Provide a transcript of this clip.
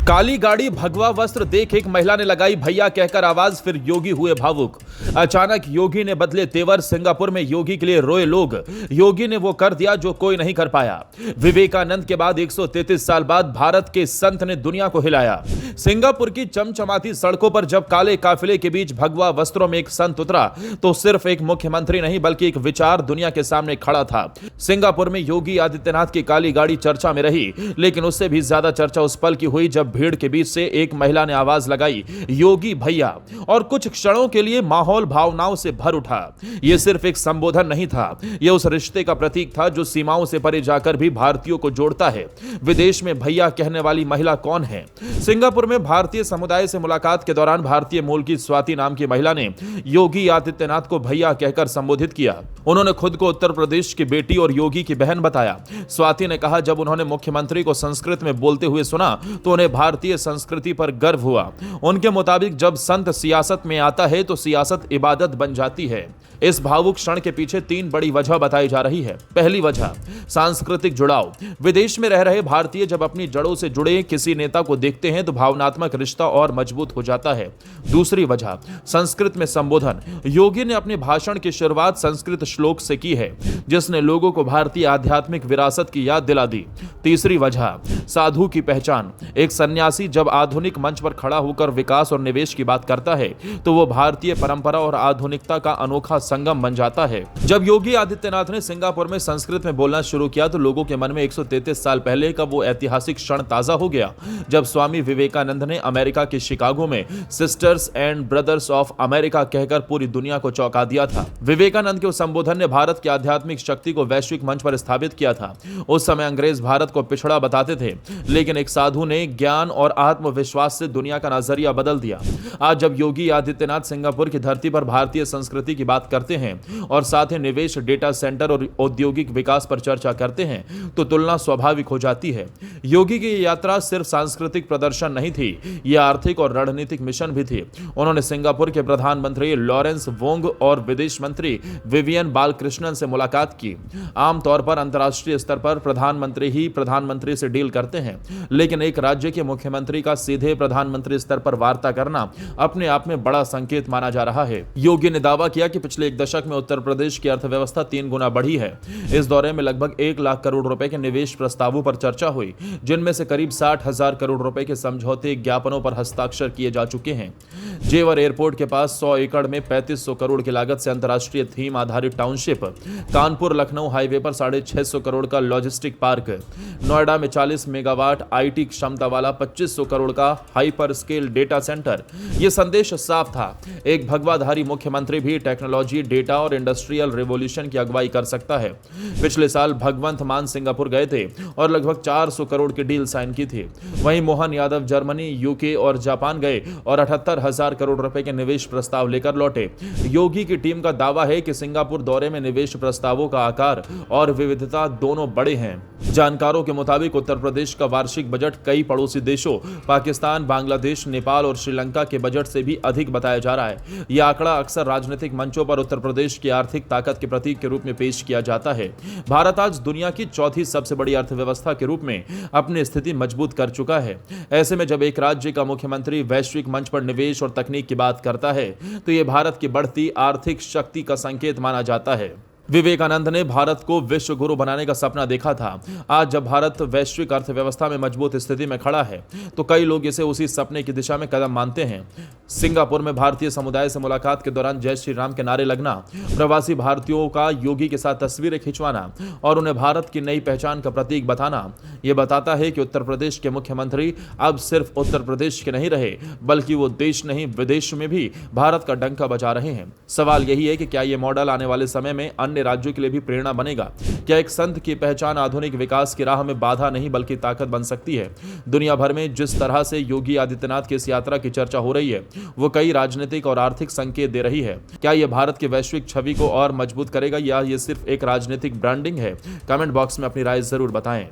काली गाड़ी भगवा वस्त्र देख एक महिला ने लगाई भैया कहकर आवाज, फिर योगी हुए भावुक। अचानक योगी ने बदले तेवर, सिंगापुर में योगी के लिए रोए लोग। योगी ने वो कर दिया जो कोई नहीं कर पाया। विवेकानंद के बाद 133 साल बाद भारत के संत ने दुनिया को हिलाया। सिंगापुर की चमचमाती सड़कों पर जब काले काफिले के बीच भगवा वस्त्रों में एक संत उतरा तो सिर्फ एक मुख्यमंत्री नहीं बल्कि एक विचार दुनिया के सामने खड़ा था। सिंगापुर में योगी आदित्यनाथ की काली गाड़ी चर्चा में रही, लेकिन उससे भी ज्यादा चर्चा उस पल की हुई जब भीड़ के बीच से एक महिला ने आवाज लगाई, योगी भैया, और कुछ क्षणों के लिए माहौल भावनाओं से भर उठा। यह सिर्फ एक संबोधन नहीं था, यह उस रिश्ते का प्रतीक था जो सीमाओं से परे जाकर भी भारतीयों को जोड़ता है। विदेश में भैया कहने वाली महिला कौन है? सिंगापुर में भारतीय समुदाय से मुलाकात के दौरान भारतीय मूल की स्वाति नाम की महिला ने योगी आदित्यनाथ को भैया कहकर संबोधित किया। उन्होंने खुद को उत्तर प्रदेश की बेटी और योगी की बहन बताया। स्वाति ने कहा, जब उन्होंने मुख्यमंत्री को संस्कृत में बोलते हुए सुना तो उन्हें भारतीय संस्कृति पर गर्व हुआ। उनके मुताबिक जब संत सियासत में आता है तो सियासत इबादत बन जाती है। इस भावुक क्षण के पीछे 3 बड़ी वजह बताई जा रही है। पहली वजह, सांस्कृतिक जुड़ाव। विदेश में रह रहे भारतीय जब अपनी जड़ों से जुड़े किसी नेता को देखते हैं तो भावनात्मक रिश्ता और मजबूत हो जाता है। दूसरी वजह, संस्कृत में संबोधन। योगी ने अपने भाषण की शुरुआत संस्कृत श्लोक से की है, जिसने लोगों को भारतीय आध्यात्मिक विरासत की याद दिला दी। तीसरी वजह, साधु की पहचान। एक सन्यासी जब आधुनिक मंच पर खड़ा होकर विकास और निवेश की बात करता है तो वो भारतीय परंपरा और आधुनिकता का अनोखा संगम बन जाता है। जब योगी आदित्यनाथ ने सिंगापुर में संस्कृत में बोलना शुरू किया तो लोगों के मन में 133 साल पहले का वो ऐतिहासिक क्षण ताजा हो गया जब स्वामी विवेकानंद ने अमेरिका के शिकागो में sisters and brothers of America कहकर पूरी दुनिया को चौंका दिया था। विवेकानंद के उस संबोधन ने भारत की आध्यात्मिक शक्ति को वैश्विक मंच पर स्थापित किया था। उस समय अंग्रेज भारत को पिछड़ा बताते थे, लेकिन एक साधु ने ज्ञान और आत्मविश्वास से दुनिया का नजरिया बदल दिया। आज जब योगी आदित्यनाथ सिंगापुर की धरती पर भारतीय संस्कृति की बात करते हैं और साथ ही निवेश, डेटा सेंटर और औद्योगिक विकास पर चर्चा करते हैं तो तुलना स्वाभाविक हो जाती है। योगी की यात्रा सिर्फ सांस्कृतिक प्रदर्शन नहीं थी, यह आर्थिक और रणनीतिक मिशन भी थी। उन्होंने सिंगापुर के प्रधानमंत्री लॉरेंस वोंग और विदेश मंत्री विवियन बालकृष्णन से मुलाकात की। आमतौर पर अंतर्राष्ट्रीय स्तर पर प्रधानमंत्री ही प्रधानमंत्री से डील करते हैं, लेकिन एक राज्य के मुख्यमंत्री का सीधे प्रधानमंत्री स्तर पर वार्ता करना अपने आप में बड़ा संकेत माना जा रहा है। योगी ने दावा किया कि पिछले 1 दशक में उत्तर प्रदेश की अर्थव्यवस्था 3 गुना बढ़ी है। इस दौरे में लगभग 1 लाख करोड़ रुपए के निवेश प्रस्तावों पर चर्चा हुई, जिनमें से करीब 60,000 करोड़ रुपए के समझौते ज्ञापनों पर हस्ताक्षर किए जा चुके हैं। जेवर एयरपोर्ट के पास 100 एकड़ में 3500 करोड़ की लागत से अंतर्राष्ट्रीय थीम आधारित टाउनशिप, कानपुर लखनऊ हाईवे पर 650 करोड़ का लॉजिस्टिक पार्क, नोएडा में 40 मेगावाट आईटी क्षमता वाला 2500 करोड़ का हाइपर स्केल डेटा सेंटर। यह संदेश साफ था, एक भगवाधारी मुख्यमंत्री भी टेक्नोलॉजी, डेटा और इंडस्ट्रियल रिवॉल्यूशन की अगुवाई कर सकता है। पिछले साल भगवंत मान सिंगापुर गए थे और लगभग 400 करोड़ की डील साइन की थी। वहीं मोहन यादव जर्मनी, यूके और जापान गए और 78,000 करोड़ रुपए के निवेश प्रस्ताव लेकर लौटे। योगी की टीम का दावा है कि सिंगापुर दौरे में निवेश प्रस्तावों का आकार और विविधता दोनों बड़े हैं। जानकारों के मुताबिक उत्तर प्रदेश का वार्षिक बजट कई पड़ोसी देशों पाकिस्तान, बांग्लादेश, नेपाल और श्रीलंका के बजट से भी अधिक बताया जा रहा है। यह आंकड़ा अक्सर राजनीतिक मंचों पर उत्तर प्रदेश की आर्थिक ताकत के प्रतीक के रूप में पेश किया जाता है। भारत आज दुनिया की 4थी सबसे बड़ी अर्थव्यवस्था के रूप में अपनी स्थिति मजबूत कर चुका है। ऐसे में जब एक राज्य का मुख्यमंत्री वैश्विक मंच पर निवेश और तकनीक की बात करता है तो यह भारत की बढ़ती आर्थिक शक्ति का संकेत माना जाता है। विवेकानंद ने भारत को विश्व गुरु बनाने का सपना देखा था। आज जब भारत वैश्विक अर्थव्यवस्था में मजबूत स्थिति में खड़ा है तो कई लोग इसे उसी सपने की दिशा में कदम मानते हैं। सिंगापुर में भारतीय समुदाय से मुलाकात के दौरान जय श्री राम के नारे लगना, प्रवासी भारतीयों का योगी के साथ तस्वीरें खिंचवाना और उन्हें भारत की नई पहचान का प्रतीक बताना, यह बताता है कि उत्तर प्रदेश के मुख्यमंत्री अब सिर्फ उत्तर प्रदेश के नहीं रहे बल्कि वो देश नहीं विदेश में भी भारत का डंका बजा रहे हैं। सवाल यही है कि क्या ये मॉडल आने वाले समय में अन्य राज्यों के लिए भी प्रेरणा बनेगा? क्या एक संत की पहचान आधुनिक विकास की राह में बाधा नहीं बल्कि ताकत बन सकती है? दुनिया भर में जिस तरह से योगी आदित्यनाथ की इस यात्रा की चर्चा हो रही है वो कई राजनीतिक और आर्थिक संकेत दे रही है। क्या यह भारत की वैश्विक छवि को और मजबूत करेगा या यह सिर्फ एक राजनीतिक ब्रांडिंग है? कमेंट बॉक्स में अपनी राय जरूर बताएं।